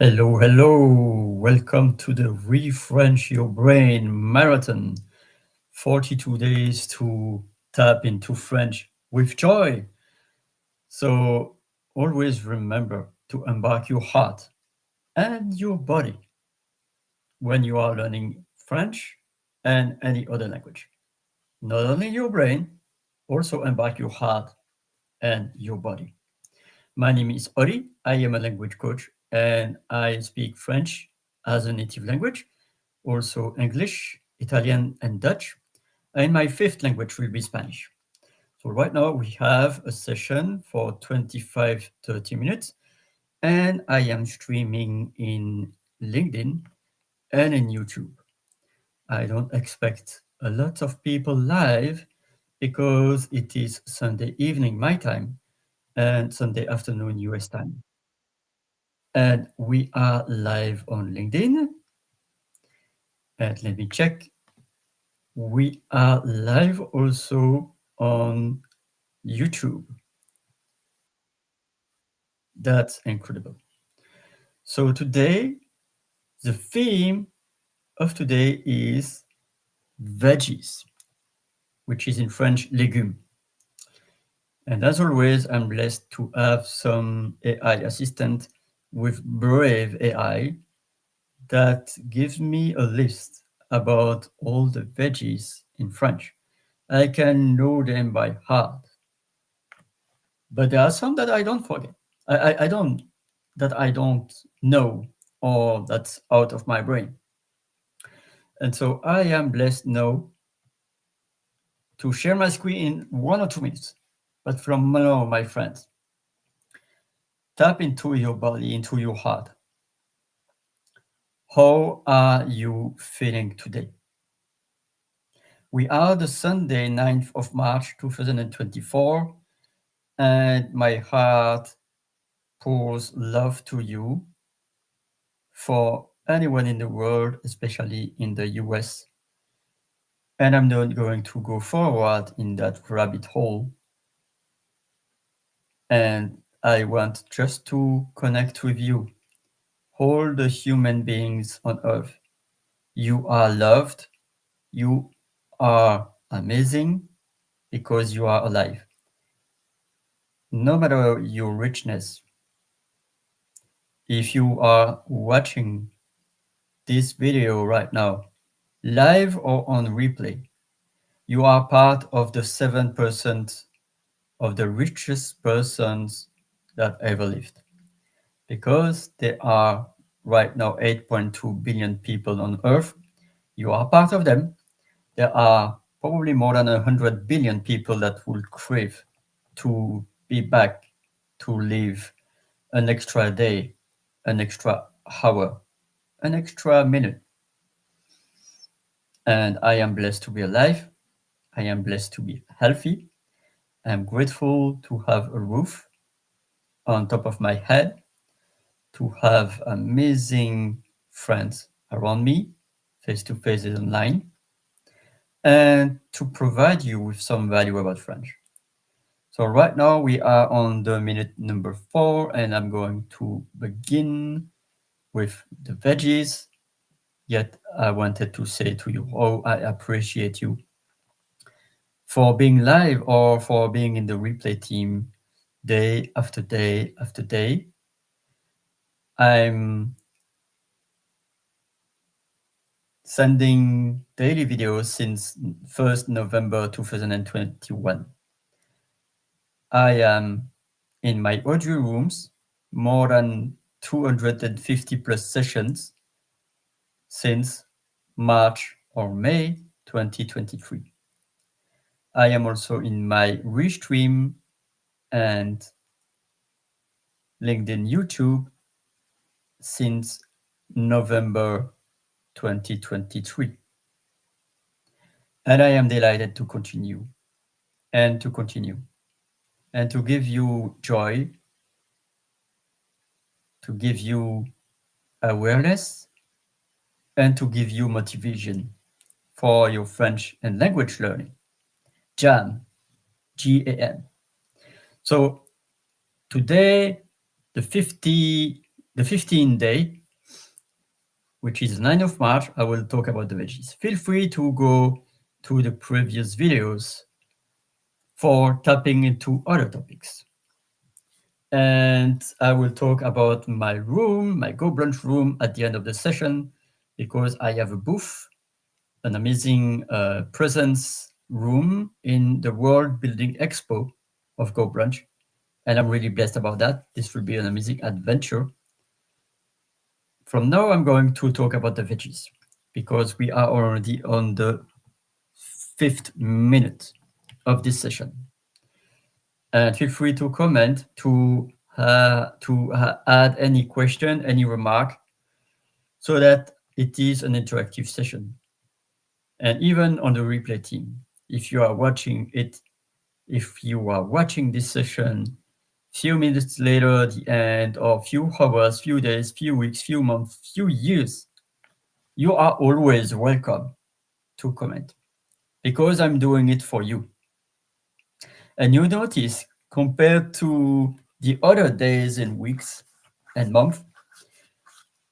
Hello. Welcome to the Refrench Your Brain Marathon. 42 days to tap into French with joy. So always remember to embark your heart and your body when you are learning French and any other language. Not only your brain, also embark your heart and your body. My name is Ori. I am a language coach and I speak French as a native language, also English, Italian, and Dutch. And my fifth language will be Spanish. So right now we have a session for 25, 30 minutes, and I am streaming in LinkedIn and in YouTube. I don't expect a lot of people live because it is Sunday evening my time and Sunday afternoon US time. And we are live on LinkedIn. And let me check. We are live also on YouTube. That's incredible. So today, the theme of today is veggies, which is in French légumes. And as always, I'm blessed to have some AI assistant with Brave AI that gives me a list about all the veggies in French. I can know them by heart, but there are some that I don't forget. I don't that I don't know or that's out of my brain. And so I am blessed now to share my screen in 1 or 2 minutes. But from now, my friends, tap into your body, into your heart. How are you feeling today? We are the Sunday, 9th of March, 2024, and my heart pours love to you for anyone in the world, especially in the US. And I'm not going to go forward in that rabbit hole. And I want just to connect with you, all the human beings on earth. You are loved. You are amazing because you are alive. No matter your richness, if you are watching this video right now, live or on replay, you are part of the 7% of the richest persons that ever lived. Because there are right now 8.2 billion people on Earth, you are part of them. There are probably more than 100 billion people that will crave to be back, to live an extra day, an extra hour, an extra minute. And I am blessed to be alive. I am blessed to be healthy. I'm grateful to have a roof on top of my head, to have amazing friends around me, face to face and online, and to provide you with some value about French. So right now we are on the minute number 4, and I'm going to begin with the veggies. Yet I wanted to say to you, oh, I appreciate you for being live or for being in the replay team day after day after day. I'm sending daily videos since 1st November 2021. I am in my audio rooms, more than 250 plus sessions since March or May 2023. I am also in my Restream and LinkedIn YouTube since November 2023. And I am delighted to continue and to continue and to give you joy, to give you awareness, and to give you motivation for your French and language learning. JAM, GAM. So today, the the 15th day, which is 9th of March, I will talk about the veggies. Feel free to go to the previous videos for tapping into other topics. And I will talk about my room, my Go Brunch room at the end of the session, because I have a booth, an amazing presence room in the World Building Expo of Go Brunch. And I'm really blessed about that. This will be an amazing adventure. From now, I'm going to talk about the veggies because we are already on the 5th minute of this session. And feel free to comment, to add any question, any remark, so that it is an interactive session. And even on the replay team, if you are watching it, if you are watching this session few minutes later at the end, or few hours, few days, few weeks, few months, few years, you are always welcome to comment because I'm doing it for you. And you notice, compared to the other days and weeks and months,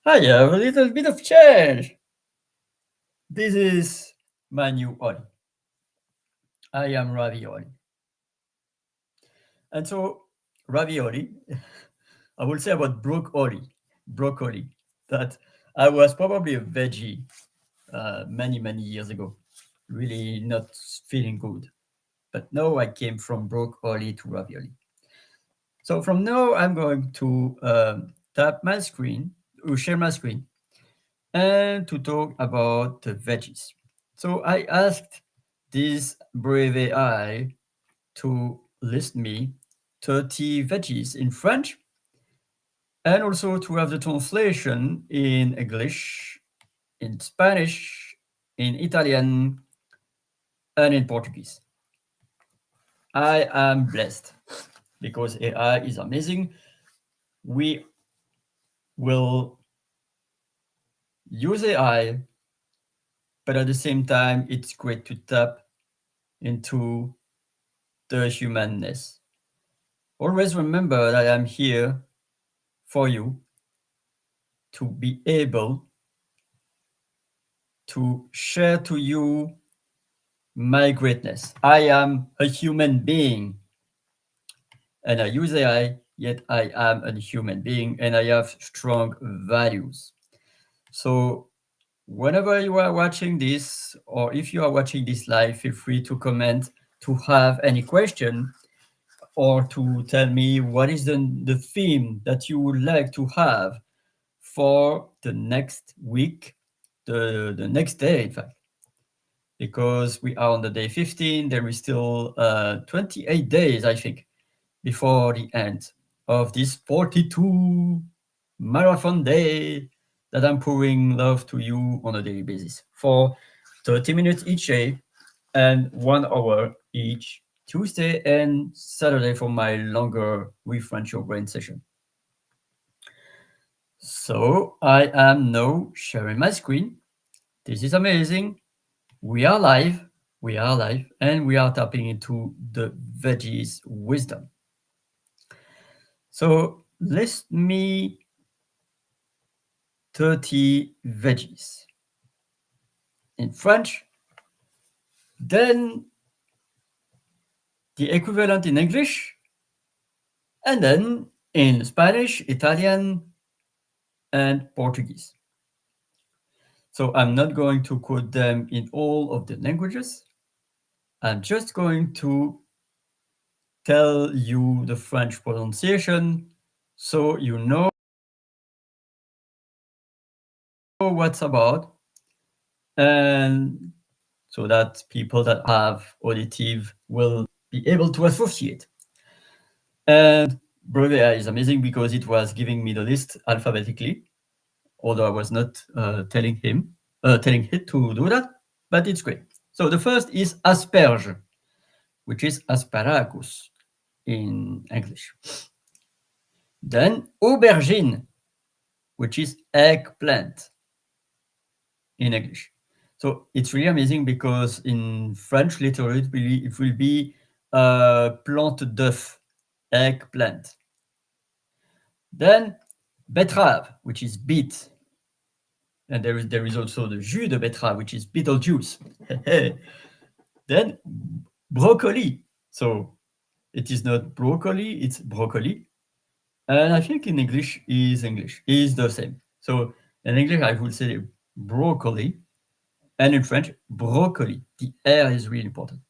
I have a little bit of change. This is my new Oli. I am Ravioli. And so, ravioli, I will say about broccoli, that I was probably a veggie many, many years ago, really not feeling good. But now I came from broccoli to ravioli. So from now, I'm going to tap my screen, or share my screen, and to talk about the veggies. So I asked this brave AI to list me 30 veggies in French, and also to have the translation in English, in Spanish, in Italian, and in Portuguese. I am blessed because AI is amazing. We will use AI, but at the same time, it's great to tap into the humanness. Always remember that I am here for you to be able to share to you my greatness. I am a human being and I use AI, yet I am a human being and I have strong values. So whenever you are watching this, or if you are watching this live, feel free to comment, to have any question, or to tell me what is the theme that you would like to have for the next week, the next day, in fact. Because we are on the day 15, there is still 28 days, I think, before the end of this 42 marathon day that I'm pouring love to you on a daily basis for 30 minutes each day and 1 hour each Tuesday and Saturday for my longer Refrench Your Brain session. So I am now sharing my screen. This is amazing. We are live, and we are tapping into the veggies wisdom. So list me 30 veggies in French, then the equivalent in English, and then in Spanish, Italian, and Portuguese. So I'm not going to quote them in all of the languages. I'm just going to tell you the French pronunciation so you know what's about, and so that people that have auditive will be able to associate. And Brevea is amazing because it was giving me the list alphabetically, although I was not telling it to do that, but it's great. So the first is asperge, which is asparagus in English. Then aubergine, which is eggplant in English. So it's really amazing because in French, literally, it will be plante d'œuf, eggplant. Then betterave, which is beet. And there is also the jus de betterave, which is Beetlejuice. Then broccoli. So it is not broccoli, it's broccoli. And I think in English is the same. So in English, I would say broccoli. And in French, broccoli. The R is really important.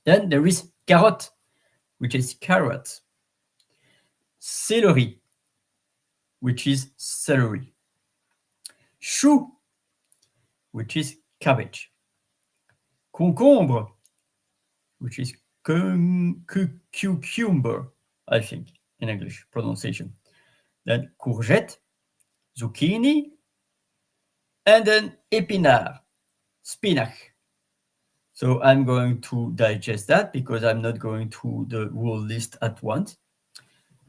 Then there is carotte, which is carrot. Celery, which is celery. Chou, which is cabbage. Concombre, which is cucumber, I think, in English pronunciation. Then courgette, zucchini, and then épinard, spinach. So I'm going to digest that because I'm not going to the whole list at once.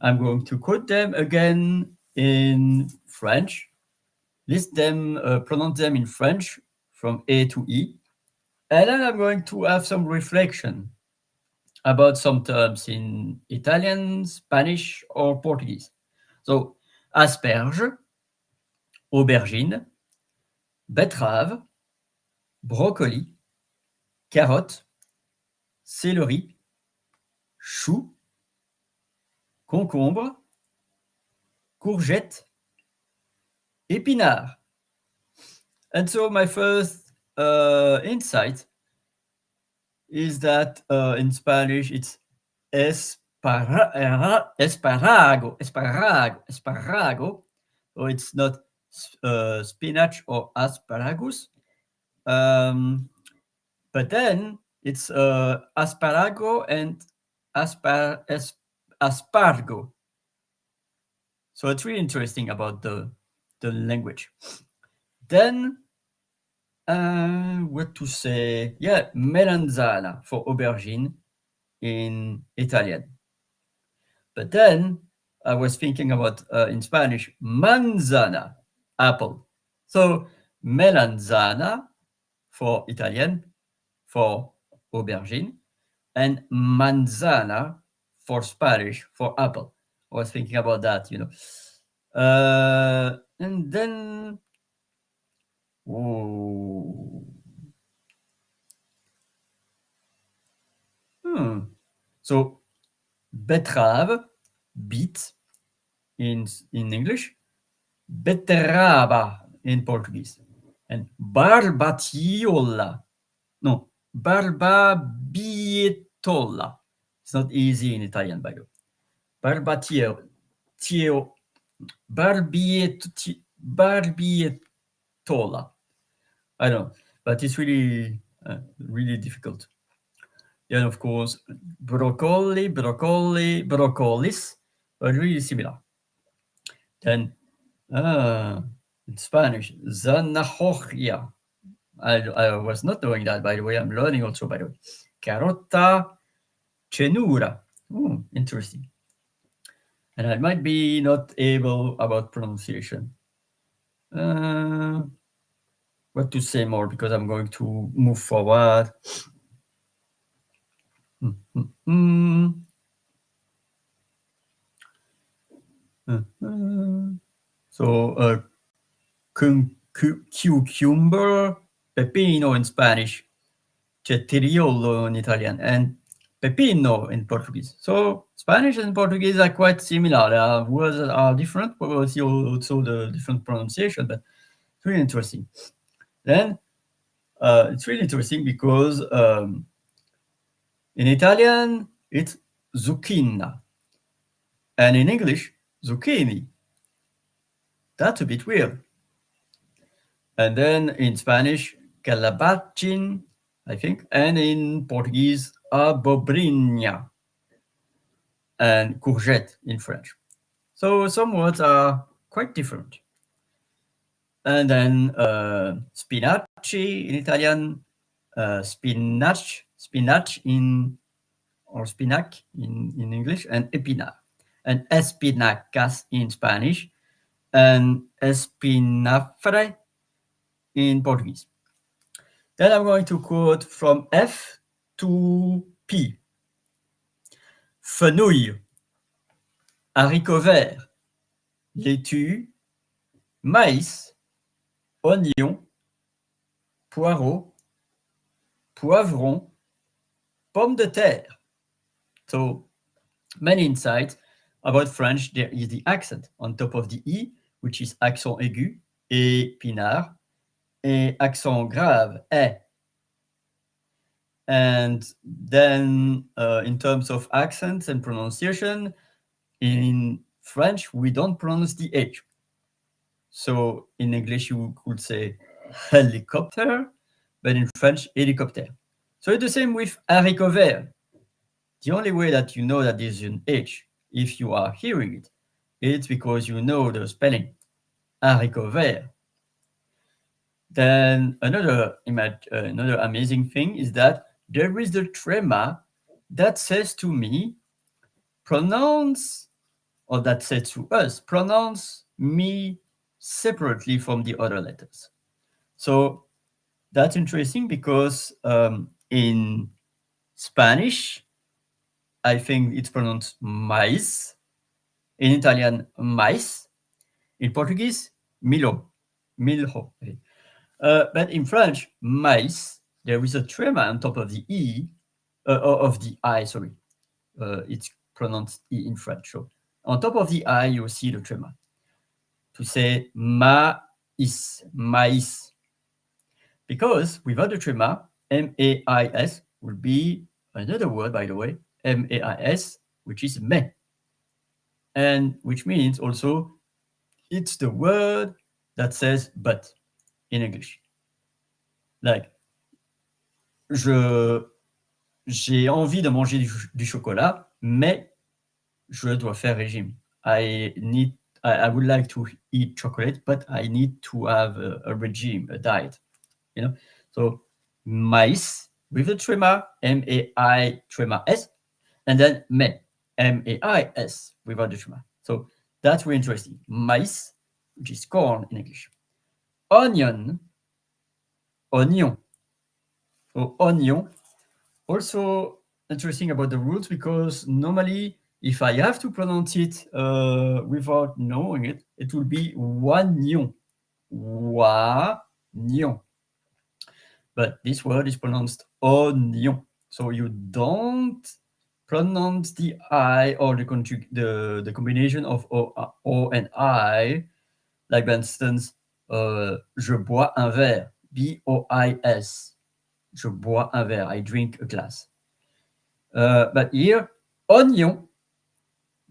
I'm going to quote them again in French, list them, pronounce them in French from A to E, and then I'm going to have some reflection about some terms in Italian, Spanish, or Portuguese. So, asperge, aubergine, betterave, broccoli, carotte, céleri, chou, concombre, courgette, épinard. And so my first insight is that in Spanish it's esparago. So it's not spinach or asparagus. But then it's asparago and aspargo. So it's really interesting about the language. Then, what to say? Yeah, melanzana for aubergine in Italian. But then I was thinking about in Spanish, manzana, apple. So melanzana for Italian, for aubergine, and manzana for Spanish, for apple. I was thinking about that, you know. And then, so betterave, beet in English, beterraba in Portuguese, and barbatiola. No, barbabietola. It's not easy in Italian, by the way. Barbietola. I don't know, but it's really, really difficult. Then, of course, broccolis, are really similar. Then, in Spanish, zanahoria. I was not doing that, by the way. I'm learning also, by the way. Carota, cenura. Interesting. And I might be not able about pronunciation. What to say more, because I'm going to move forward. So, cucumber, pepino in Spanish, cetriolo in Italian, and pepino in Portuguese. So Spanish and Portuguese are quite similar. Words are different, but we'll see also the different pronunciation, but it's really interesting. Then it's really interesting because in Italian, it's zucchina. And in English, zucchini. That's a bit weird. And then in Spanish, calabacin, I think. And in Portuguese, abobrinha. And courgette in French. So some words are quite different. And then spinaci in Italian, spinach in English, and épinard, and espinacas in Spanish, and espinafre in Portuguese. Then I'm going to quote from F to P. Fenouil, haricot vert, laitue, maïs, oignon, poireau, poivron, pomme de terre. So many insights about French. There is the accent on top of the E, which is accent aigu, épinard, et accent grave, eh. And then in terms of accents and pronunciation, in French, we don't pronounce the H. So in English, you could say helicopter, but in French, hélicoptère. So it's the same with haricot vert. The only way that you know that there's an H, if you are hearing it, it's because you know the spelling, haricot vert. Then another amazing thing is that there is the trema that says to me, pronounce, or that says to us, pronounce me separately from the other letters. So that's interesting because in Spanish, I think it's pronounced mais. In Italian, mais. In Portuguese, milho. Milho. But in French, mais, there is a trema on top of the E, of the I, sorry. It's pronounced E in French. So on top of the I, you see the trema. To say maïs, maïs. Because without the trema, M-A-I-S would be another word, by the way, M-A-I-S, which is me. And which means also it's the word that says but in English. Like, j'ai envie de manger du chocolat, mais je dois faire régime. I would like to eat chocolate, but I need to have a regime, a diet. You know, so mais with the trema, M-A-I trema S, and then me, M-A-I-S without the trema. So that's very interesting. Mais, which is corn in English. Onion, oignon. So onion, also interesting about the rules because normally if I have to pronounce it without knowing it, it will be oignon. Oignon. But this word is pronounced oignon. So you don't pronounce the I or the combination of O and I. Like, for instance, je bois un verre. B-O-I-S. Je bois un verre. I drink a glass. But here, oignon,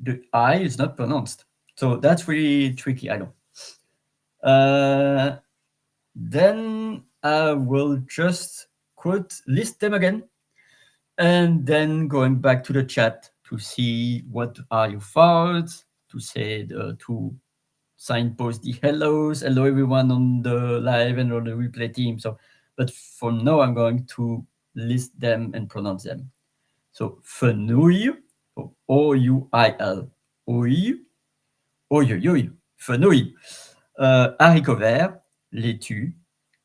the I is not pronounced. So that's really tricky, I know. Then I will just list them again, and then going back to the chat to see what are your thoughts, to say to signpost the hellos, hello everyone on the live and on the replay team. So, but for now, I'm going to list them and pronounce them. So, fenouil, O-U-I-L, ouil, ouil, fenouil, haricot vert, laitue,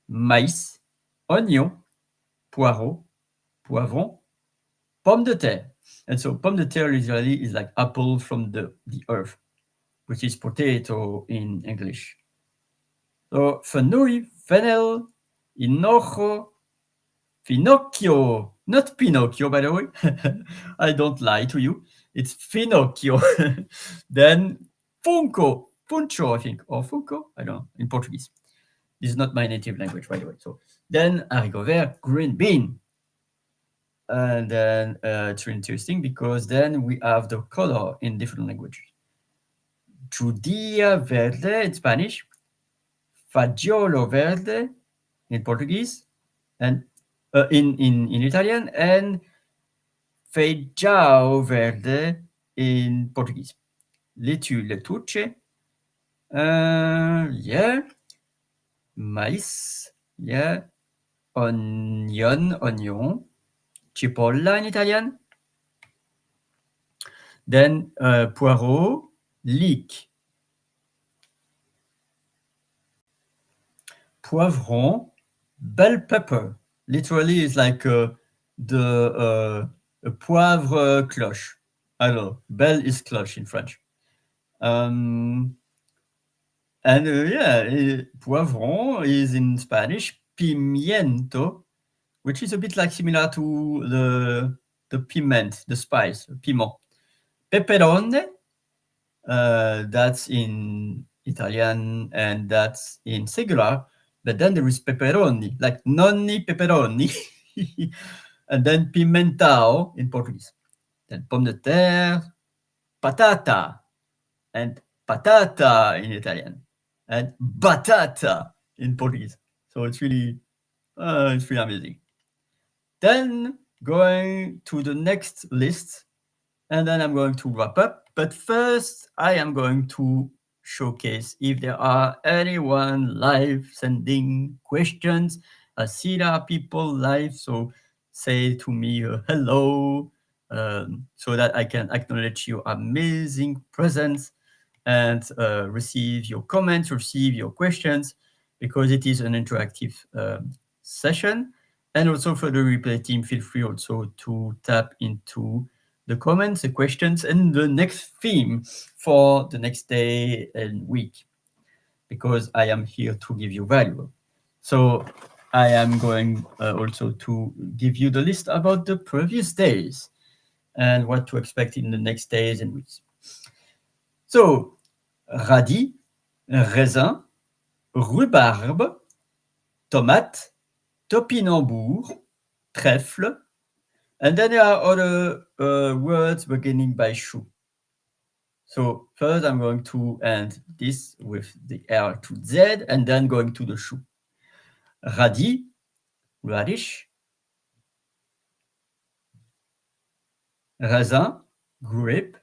maïs, oignon, poireau, poivron, pomme de terre. And so pomme de terre literally is like apple from the earth, which is potato in English. So fenouil, fennel, hinojo, finocchio, not Pinocchio, by the way. I don't lie to you. It's finocchio. Then funco, funcho, I think, or funco, I don't know, in Portuguese. This is not my native language, by the way. So then haricot vert, green bean. And then it's really interesting because then we have the color in different languages. Judía verde in Spanish, fagiolo verde in Portuguese, and in Italian, and feijão verde in Portuguese. Laitue, letuche. Yeah. Mais, yeah. Onion, oignon. Cipolla in Italian. Then poireau, leek. Poivron, bell pepper. Literally, it's like the poivre cloche. I don't know. Bell is cloche in French. And yeah, poivron is in Spanish pimiento, which is a bit like similar to the piment, the spice, piment. Peperone, that's in Italian and that's in singular, but then there is pepperoni, like nonni pepperoni, and then pimentao in Portuguese. Then pomme de terre, patata, and patata in Italian, and batata in Portuguese. So it's really amazing. Then going to the next list, and then I'm going to wrap up. But first, I am going to showcase if there are anyone live sending questions. I see there are people live, so say to me hello, so that I can acknowledge your amazing presence and receive your comments, receive your questions, because it is an interactive session. And also for the replay team, feel free also to tap into the comments, the questions, and the next theme for the next day and week, because I am here to give you value. So I am going also to give you the list about the previous days and what to expect in the next days and weeks. So, radis, raisin, rhubarbe, tomate, topinambour, trèfle, and then there are other words beginning by chou. So first I'm going to end this with the R to Z and then going to the chou. Radis, radish. Raisin, grape,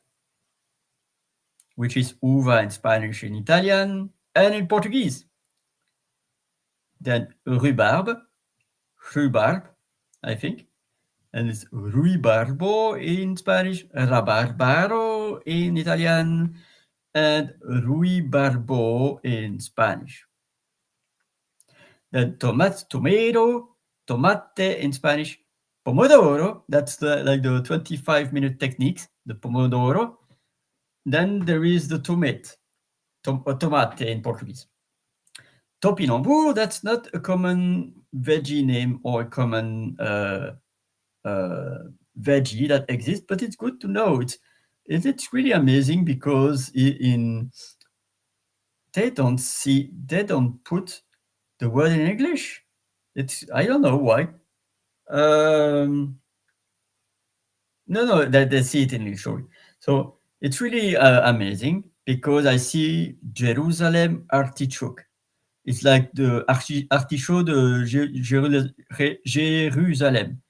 which is uva in Spanish and Italian, and in Portuguese. Then rhubarbe, I think, and it's ruibarbo in Spanish, rabarbaro in Italian, and ruibarbo in Spanish. Then tomato, tomate in Spanish, pomodoro, that's like the 25-minute techniques, the pomodoro. Then there is the tomate in Portuguese. Topinambour, that's not a common veggie name or a common veggie that exists, but it's good to know. It's really amazing because they don't put the word in English. I don't know why. No, they see it in English. Sorry. So it's really amazing because I see Jerusalem artichoke. It's like the artichoke de Jerusalem.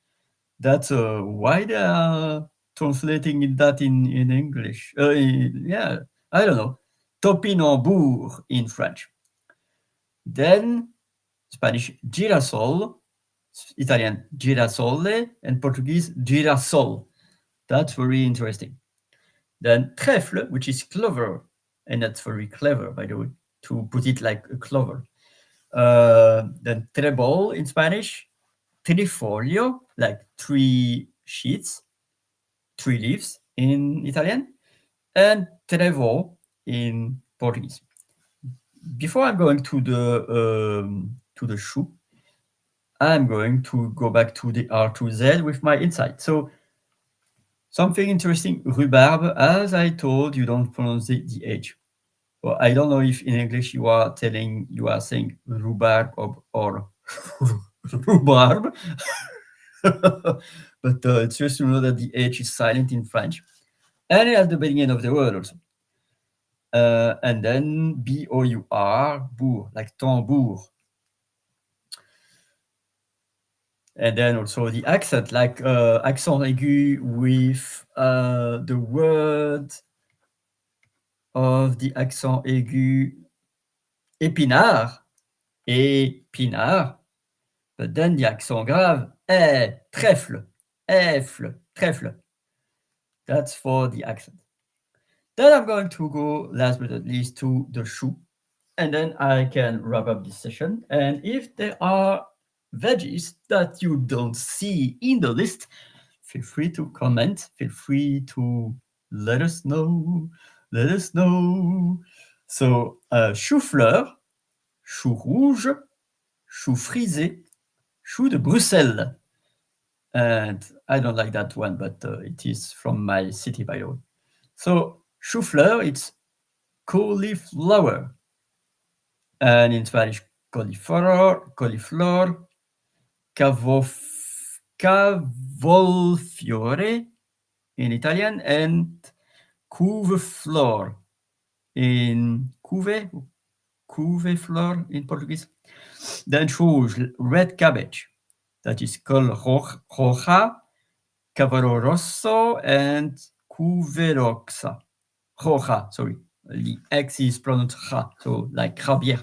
That's why they are translating that in English. Yeah, I don't know. Topinambour in French. Then Spanish girasol, Italian girasole, and Portuguese girasol. That's very interesting. Then trèfle, which is clover, and that's very clever, by the way, to put it like a clover. Then trébol in Spanish, trifoglio, like 3 sheets, 3 leaves in Italian, and trevo in Portuguese. Before I'm going to the chou, I'm going to go back to the R to Z with my insight. So something interesting, rhubarbe, as I told, you don't pronounce the H. Well, I don't know if in English you are saying rhubarb or rhubarb, but it's just to know that the H is silent in French, and at the beginning of the word also. And then B-O-U-R, bourg, like tambour. And then also the accent, like accent aigu with the word of the accent aigu épinard, épinard, but then the accent grave, trèfle, trèfle. That's for the accent. Then I'm going to go, last but not least, to the chou, and then I can wrap up this session. And if there are veggies that you don't see in the list, feel free to comment, feel free to let us know. So chou-fleur, chou rouge, chou frisé, chou de Bruxelles. And I don't like that one, but it is from my city, by the way. So chou-fleur, it's cauliflower. And in Spanish, cauliflower, cavolfiore in Italian, and couve-fleur in couve-fleur in Portuguese. Then choose red cabbage, that is called roja, cavallo rosso, and cuveroxa. Roja, sorry. The X is pronounced ja, so like Javier.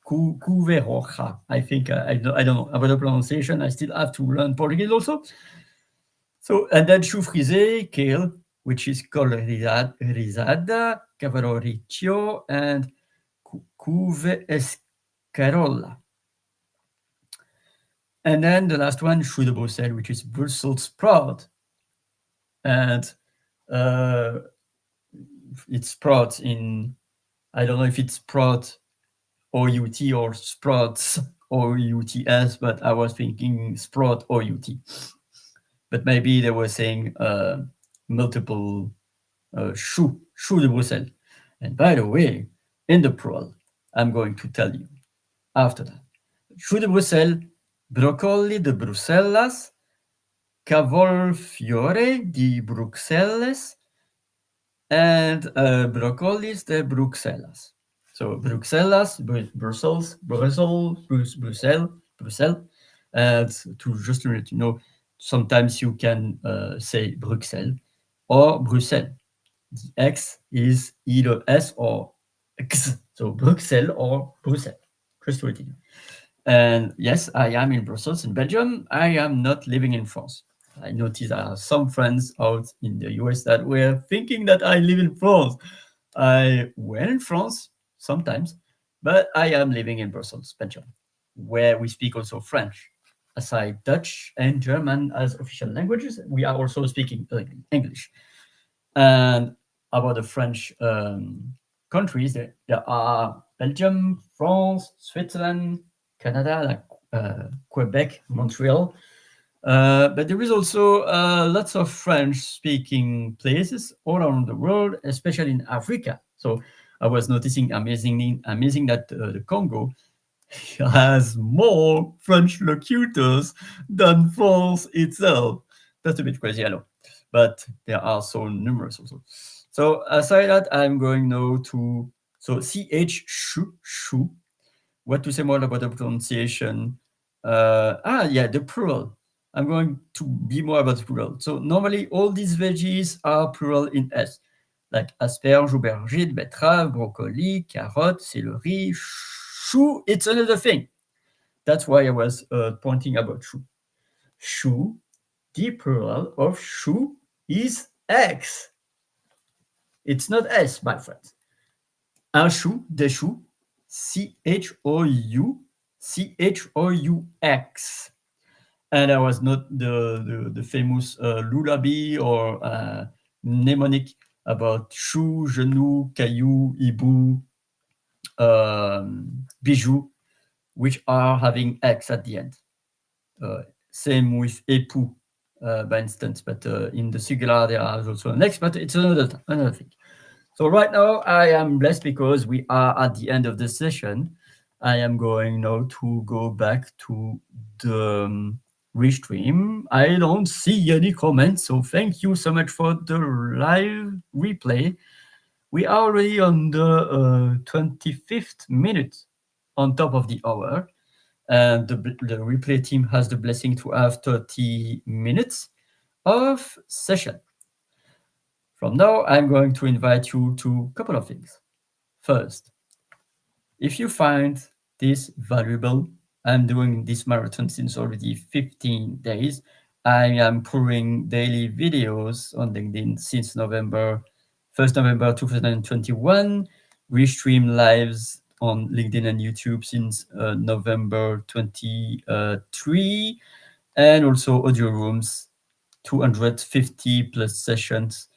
Cuveroja. I think I don't know about the pronunciation. I still have to learn Portuguese also. So and then chou frisé, kale, which is called risada, cavallo riccio, and couve escarola. And then the last one, chou de Bruxelles, which is Brussels sprout. And it's sprout in, I don't know if it's sprout O-U-T or sprouts O-U-T-S, but I was thinking sprout O-U-T. But maybe they were saying multiple chou de Bruxelles. And by the way, in the plural, I'm going to tell you after that. Chou de Bruxelles, broccoli de Bruxellas, cavolfiore di Bruxelles, and broccolis de Bruxellas. So Bruxellas, Brussels, Bruxelles. And to let you know, sometimes you can say Bruxelles or Bruxelles. The X is either S or X. So Bruxelles or Bruxelles. Just to let you know. And yes, I am in Brussels, in Belgium. I am not living in France. I noticed there are some friends out in the US that were thinking that I live in France. I went in France sometimes, but I am living in Brussels, Belgium, where we speak also French. Aside Dutch and German as official languages, we are also speaking English. And about the French countries, there are Belgium, France, Switzerland, Canada, like Quebec, Montreal. But there is also lots of French-speaking places all around the world, especially in Africa. So I was noticing amazing that the Congo has more French locutors than France itself. That's a bit crazy, I know, but there are so numerous also. So aside that, I'm going now to ch chou. What to say more about the pronunciation? The plural. I'm going to be more about the plural. So normally all these veggies are plural in S, like asperge, aubergine, betterave, broccoli, carotte, celery, chou. It's another thing. That's why I was pointing about chou. Chou, the plural of chou is X. It's not S, my friends. Un chou, des choux, chou, chous. And I was not the famous lullaby or mnemonic about chou, genou, caillou, hibou, bijou, which are having X at the end. Same with époux, by instance, but in the singular there are also an X, but it's another thing. So right now I am blessed because we are at the end of the session. I am going now to go back to the restream. I don't see any comments, so thank you so much for the live replay. We are already on the 25th minute on top of the hour, and the replay team has the blessing to have 30 minutes of session. From now, I'm going to invite you to a couple of things. First, if you find this valuable, I'm doing this marathon since already 15 days. I am pouring daily videos on LinkedIn since November 2021. We stream lives on LinkedIn and YouTube since November 23, and also audio rooms, 250 plus sessions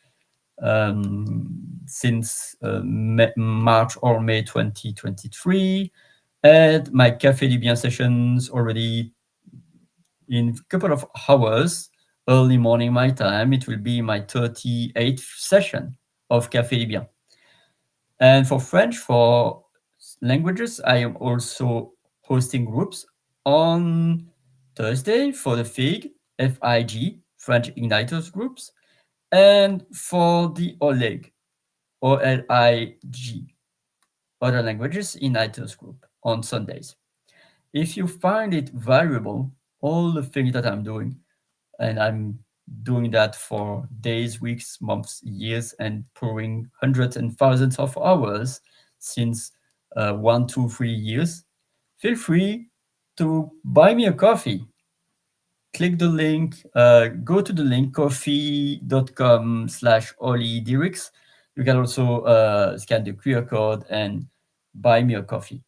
since March or May 2023. And my Café du Bien sessions already in a couple of hours, early morning my time. It will be my 38th session of Café du Bien. And for French, for languages, I am also hosting groups on Thursday for the FIG, French Igniters groups, and for the OLIG, Other Languages Igniters group on Sundays. If you find it valuable, all the things that I'm doing, and I'm doing that for days, weeks, months, years, and pouring hundreds and thousands of hours since 1, 2, 3 years, feel free to buy me a coffee. Click the link, go to the link coffee.com/OliDirix. You can also scan the QR code and buy me a coffee.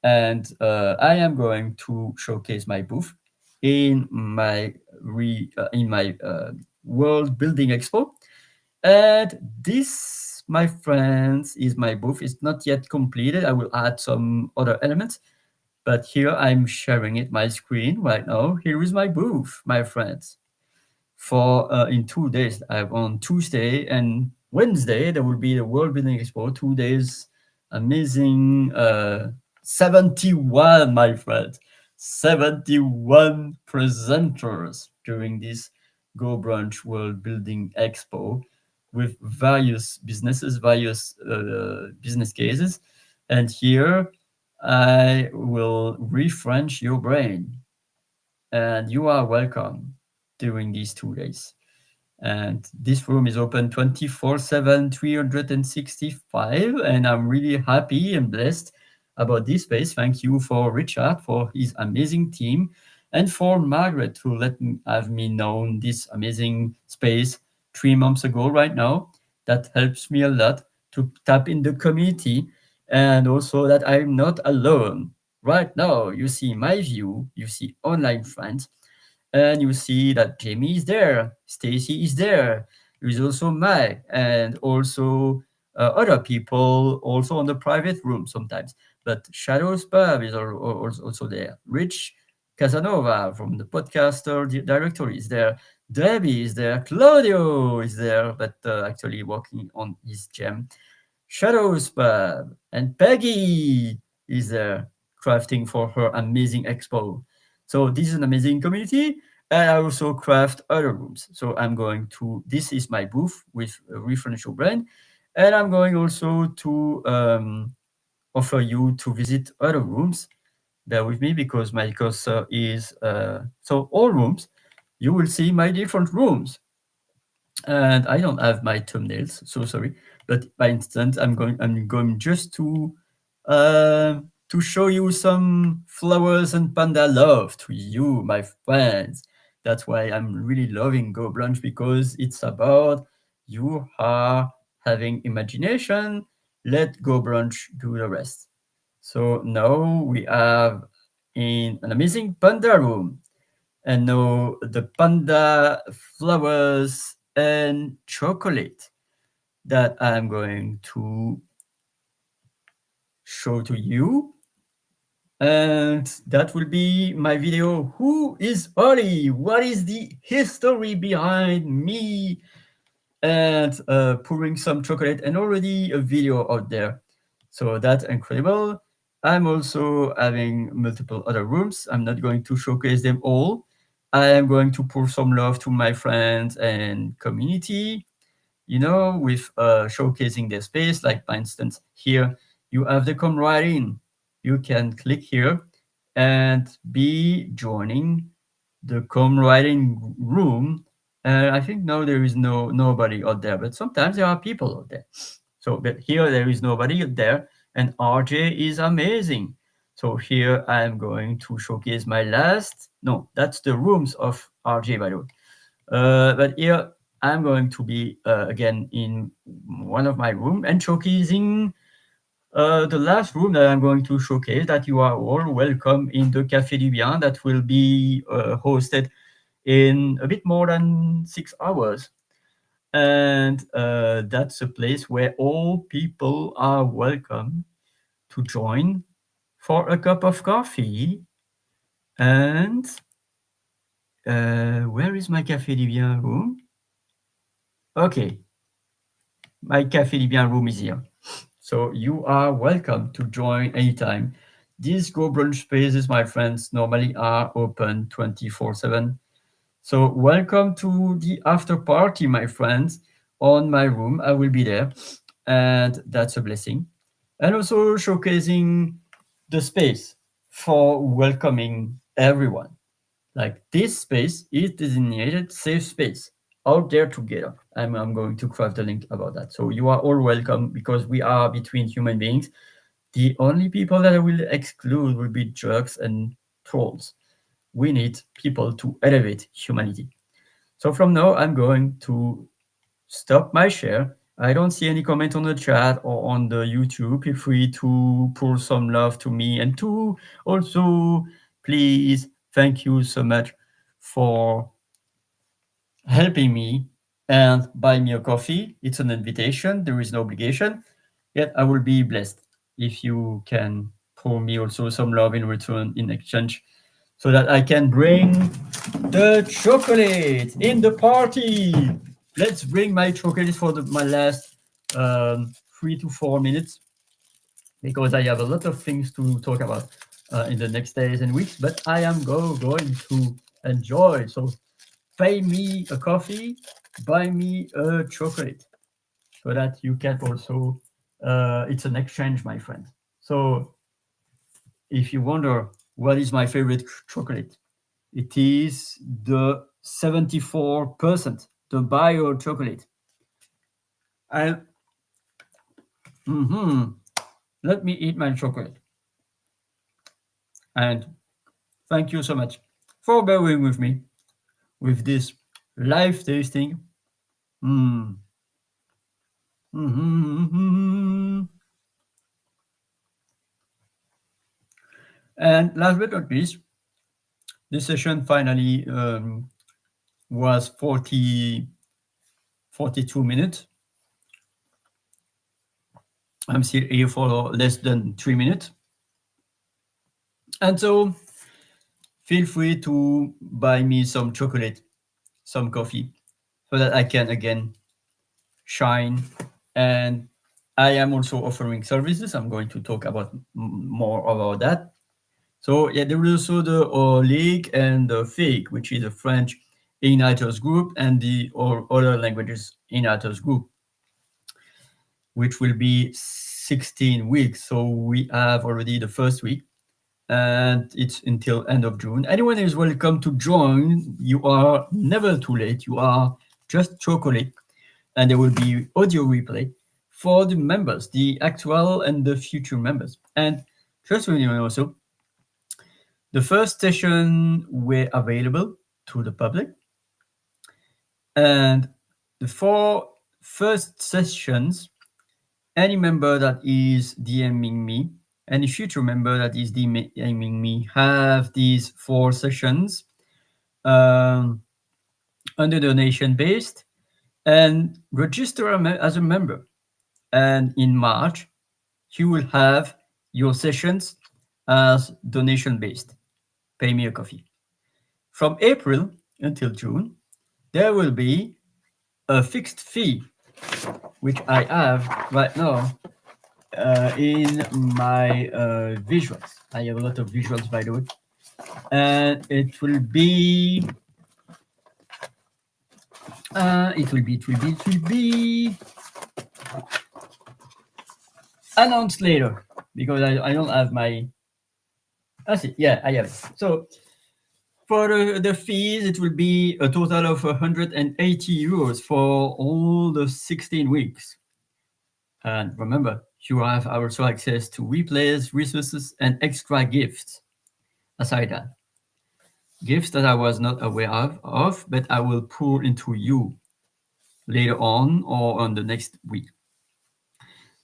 And I am going to showcase my booth in my World Building Expo. And this, my friends, is my booth. It's not yet completed. I will add some other elements, but here I'm sharing it my screen right now. Here is my booth, my friends. For in 2 days, on Tuesday and Wednesday, there will be the World Building Expo. 2 days, amazing. 71, my friend, 71 presenters during this Go Brunch World Building Expo with various businesses, various business cases. And here I will refrench your brain. And you are welcome during these 2 days. And this room is open 24/7, 365. And I'm really happy and blessed about this space. Thank you for Richard, for his amazing team, and for Margaret, who let me have me known this amazing space 3 months ago right now. That helps me a lot to tap in the community, and also that I'm not alone. Right now, you see my view, you see online friends, and you see that Jamie is there, Stacy is there. There is also Mike, and also other people also on the private room sometimes. But Shadows Pub is also there. Rich Casanova from the podcaster directory is there. Debbie is there. Claudio is there, but actually working on his gem. Shadows Pub and Peggy is there crafting for her amazing expo. So this is an amazing community, and I also craft other rooms. So I'm going to, this is my booth with ReFrenchYourBrain, and I'm going also to offer you to visit other rooms. Bear with me because my cursor is, so all rooms, you will see my different rooms. And I don't have my thumbnails, so sorry. But by instance, I'm going just to show you some flowers and panda love to you, my friends. That's why I'm really loving Go Brunch, because it's about you are having imagination. Let Go Brunch do the rest. So now we have in an amazing panda room, and now the panda flowers and chocolate that I'm going to show to you. And that will be my video. Who is Oli? What is the history behind me? And pouring some chocolate, and already a video out there. So that's incredible. I'm also having multiple other rooms. I'm not going to showcase them all. I am going to pour some love to my friends and community, with showcasing their space. Like, for instance, here you have the come right in. You can click here and be joining the come right in room. And I think now there is nobody out there, but sometimes there are people out there. So, but here there is nobody out there, and RJ is amazing. So here I am going to showcase my last. No, that's the rooms of RJ, by the way. But here I'm going to be again in one of my room and showcasing the last room that I'm going to showcase, that you are all welcome in the Café du Bien, that will be hosted in a bit more than 6 hours. And that's a place where all people are welcome to join for a cup of coffee. And where is my Café Libyen room? Okay, my Café Libyen room is here. So you are welcome to join anytime. These Go Brunch spaces, my friends, normally are open 24/7. So welcome to the after party, my friends, on my room. I will be there, and that's a blessing. And also showcasing the space for welcoming everyone. Like this space is designated safe space out there together. I'm going to craft a link about that. So you are all welcome because we are between human beings. The only people that I will exclude will be jerks and trolls. We need people to elevate humanity. So from now, I'm going to stop my share. I don't see any comment on the chat or on the YouTube. Feel free to pour some love to me and to also, please, thank you so much for helping me and buy me a coffee. It's an invitation. There is no obligation. Yet I will be blessed if you can pour me also some love in return in exchange so that I can bring the chocolate in the party. Let's bring my chocolate for my last 3 to 4 minutes because I have a lot of things to talk about in the next days and weeks, but I am going to enjoy. So pay me a coffee, buy me a chocolate so that you can also, it's an exchange, my friend. So if you wonder what is my favorite chocolate, it is the 74%, the bio chocolate. And let me eat my chocolate. And thank you so much for bearing with me with this live tasting. Mm. Mm-hmm. And last but not least, this session finally was 42 minutes. I'm still here for less than 3 minutes. And so feel free to buy me some chocolate, some coffee, so that I can again shine. And I am also offering services. I'm going to talk about more about that. So yeah, there is also the League and the FIG, which is a French Igniters group, and the other languages Igniters group, which will be 16 weeks. So we have already the first week, and it's until end of June. Anyone is welcome to join. You are never too late. You are just chocolate, and there will be audio replay for the members, the actual and the future members. And just so you know also, the first session were available to the public, and the 4 first sessions, any member that is DMing me, any future member that is DMing me, have these 4 sessions under donation based and register as a member. And in March, you will have your sessions as donation based. Pay me a coffee. From April until June, there will be a fixed fee, which I have right now in my visuals. I have a lot of visuals, by the way. And it will be announced later because I don't have my. I see. Yeah, I have it. So for the fees, it will be a total of 180 euros for all the 16 weeks. And remember, you have also access to replays, resources, and extra gifts. Aside that, gifts that I was not aware of, but I will pour into you later on or on the next week.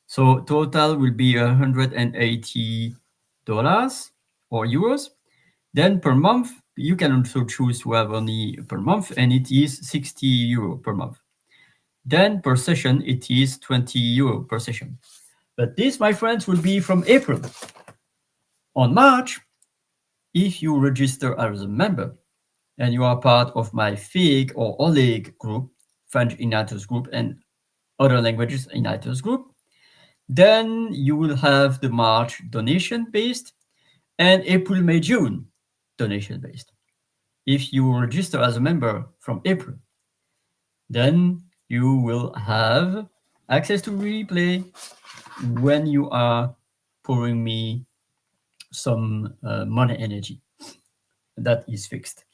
So total will be $180 or euros. Then per month, you can also choose to have only per month, and it is 60 euro per month. Then per session, it is 20 euro per session. But this, my friends, will be from April. On March, if you register as a member and you are part of my FIG or OLEG group, French Igniters group, and other languages Igniters group, then you will have the March donation based and April, May, June donation based. If you register as a member from April, then you will have access to replay when you are pouring me some money energy. That is fixed.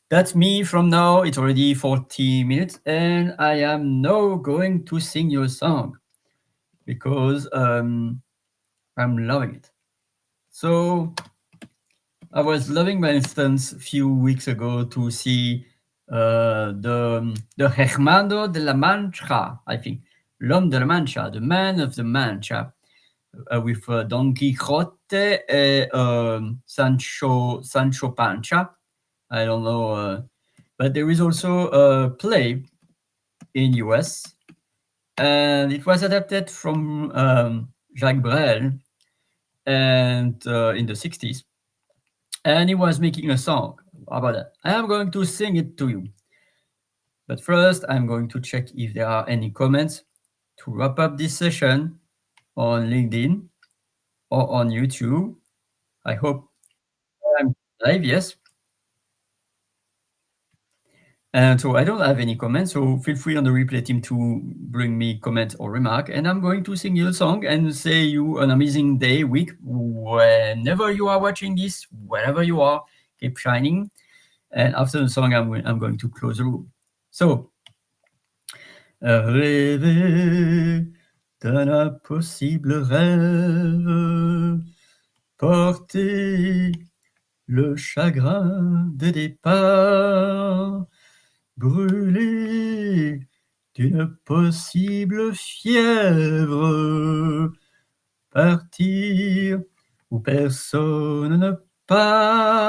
That's me from now. It's already 40 minutes, and I am now going to sing you a song because I'm loving it. So I was loving, for instance, a few weeks ago to see the Hermano de la Mancha, I think, L'Homme de la Mancha, the Man of the Mancha, with Don Quixote and Sancho Pancha. I don't know, but there is also a play in US, and it was adapted from Jacques Brel, and in the 60s, and he was making a song about that. I am going to sing it to you. But first, I'm going to check if there are any comments to wrap up this session on LinkedIn or on YouTube. I hope I'm live, yes. And so I don't have any comments, so feel free on the replay team to bring me comments or remark. And I'm going to sing you a song and say you an amazing day, week, whenever you are watching this, wherever you are, keep shining. And after the song, I'm going to close the room. So, rêver d'un impossible rêve, porter le chagrin des départs, brûler d'une possible fièvre, partir où personne ne part.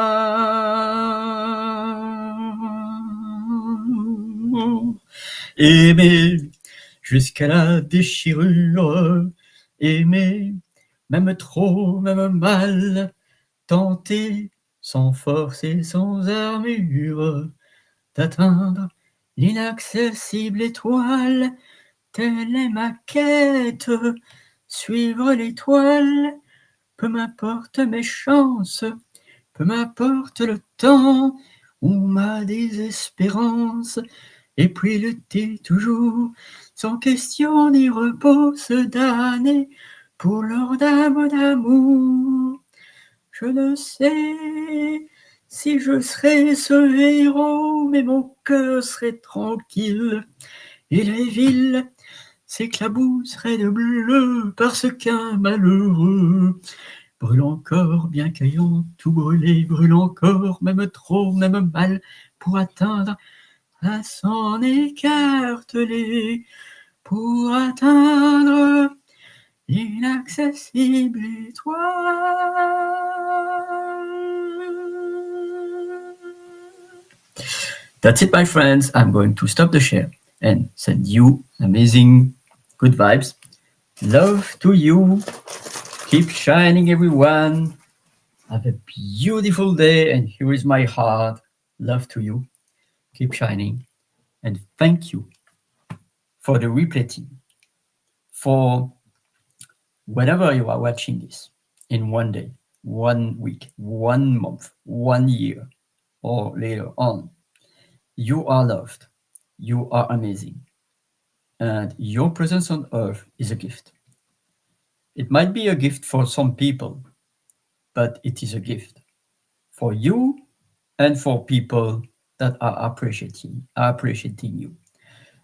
Aimer jusqu'à la déchirure, aimer même trop, même mal, tenter sans force et sans armure d'atteindre l'inaccessible étoile. Telle est ma quête, suivre l'étoile, peu m'importe mes chances, peu m'importe le temps ou ma désespérance, et puis lutter toujours, sans question ni repos, se damner pour leur dame d'amour. Je ne sais si je serai ce héros, mais mon cœur serait tranquille, et les villes s'éclabousseraient de bleu, parce qu'un malheureux brûle encore, bien qu'ayant tout brûlé, brûle encore, même trop, même mal, pour atteindre à s'en écarteler, pour atteindre l'inaccessible étoile. That's it, my friends. I'm going to stop the share and send you amazing good vibes. Love to you. Keep shining, everyone. Have a beautiful day, and here is my heart. Love to you. Keep shining. And thank you for the replay team, for whenever you are watching this in one day, 1 week, 1 month, 1 year, or later on. You are loved. You are amazing. And your presence on earth is a gift. It might be a gift for some people, but it is a gift for you and for people that are appreciating you.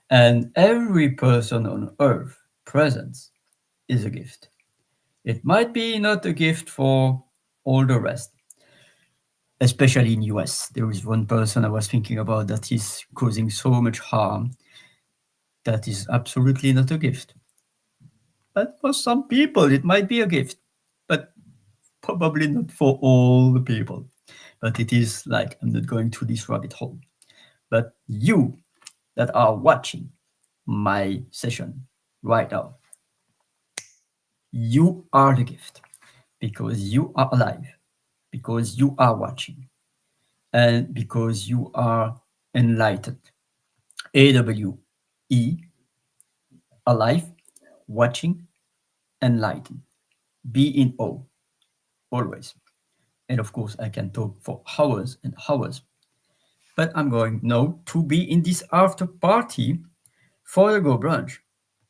And every person on earth presence is a gift. It might be not a gift for all the rest, especially in US. There is one person I was thinking about that is causing so much harm. That is absolutely not a gift. But for some people, it might be a gift, but probably not for all the people. But it is like, I'm not going to this rabbit hole. But you that are watching, my session right now. You are the gift because you are alive, because you are watching, and because you are enlightened. AWE, alive, watching, enlightened. Be in awe, always. And of course, I can talk for hours and hours. But I'm going now to be in this after party for the Go Brunch.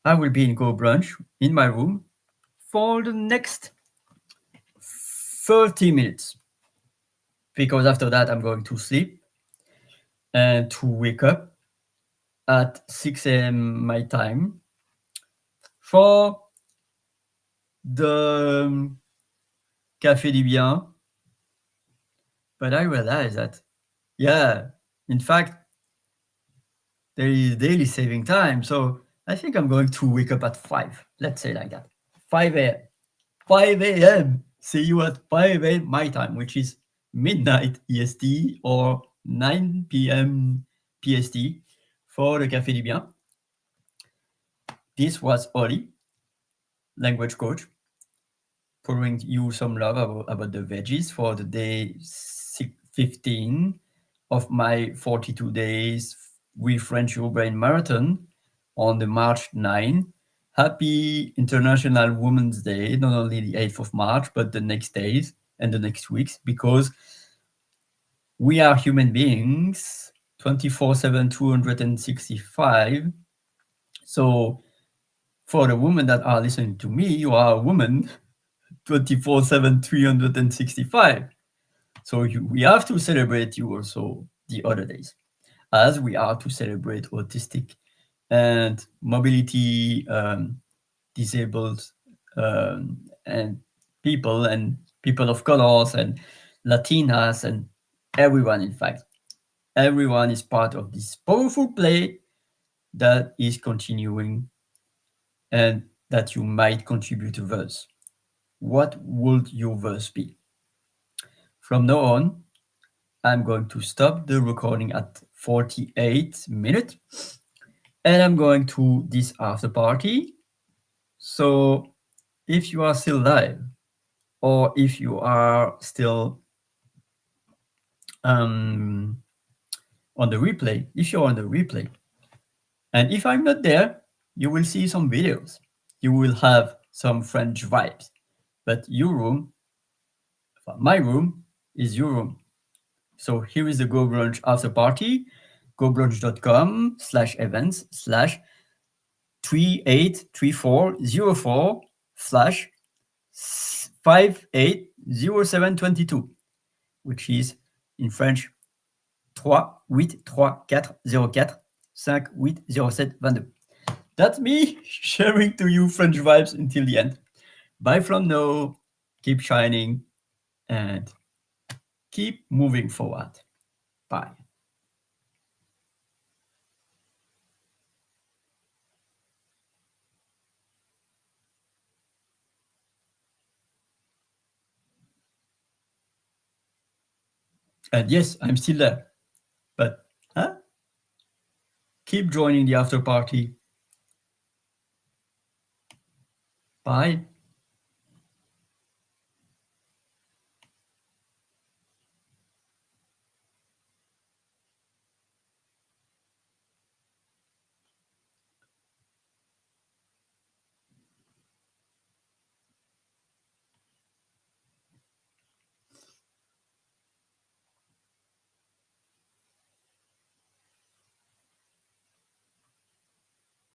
I will be in Go Brunch in my room for the next 30 minutes because after that I'm going to sleep and to wake up at 6 a.m. my time for the Café du Bien. But I realized that, yeah, in fact, there is daily saving time. So I think I'm going to wake up at 5. Let's say like that. 5 a.m. 5 a.m. See you at 5 a.m. my time, which is midnight EST or 9 p.m. PST for the Café du Bien. This was Oli, language coach, pouring you some love about the veggies for the day 15 of my 42 days Refrench Your Brain Marathon on the March 9. Happy International Women's Day, not only the 8th of March, but the next days and the next weeks, because we are human beings 24/7, 265. So for the women that are listening to me, you are a woman 24/7, 365. So we have to celebrate you also the other days, as we are to celebrate autistic and mobility disabled and people of colors and Latinas and everyone. In fact, everyone is part of this powerful play that is continuing and that you might contribute to verse. What would your verse be? From now on, I'm going to stop the recording at 48 minutes and I'm going to this after party. So if you are still live or if you are still on the replay, if you're on the replay, and if I'm not there, you will see some videos. You will have some French vibes. But your room, my room, is your room. So here is the Go Brunch after party, gobrunch.com/events/383404 slash 580722, which is in French 383404580722. That's me sharing to you French vibes until the end. Bye from now. Keep shining and keep moving forward. Bye. And yes, I'm still there. But keep joining the after party. Bye.